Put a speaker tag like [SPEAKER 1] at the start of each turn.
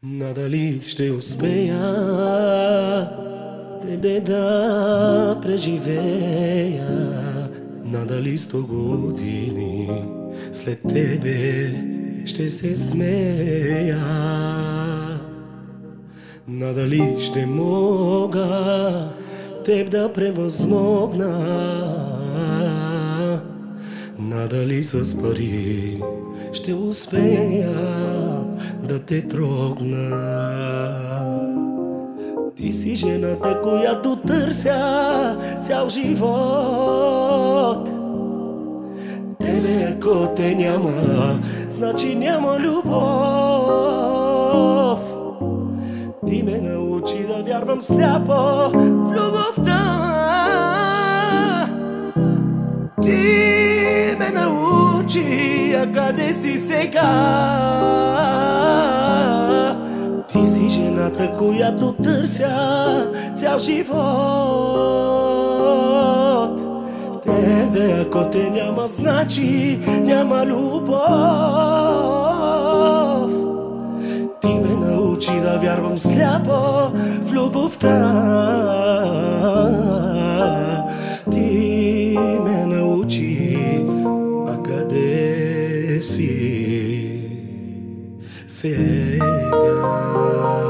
[SPEAKER 1] Надали ще успея тебе да преживея, надали 100 години след тебе ще се смея, надали ще мога теб да превъзмогна, надали с пари ще успея да те трогна. Ти си жената, която търся цял живот. Тебе ако те няма, значи няма любов. Ти ме научи да вярвам сляпо в любовта. Ти ме научи, а къде си сега? Ти си жената, която търся цял живот. Тебе ако те няма, значи няма любов. Ти ме научи да вярвам сляпо в любовта. Ти ме научи, а къде си сега?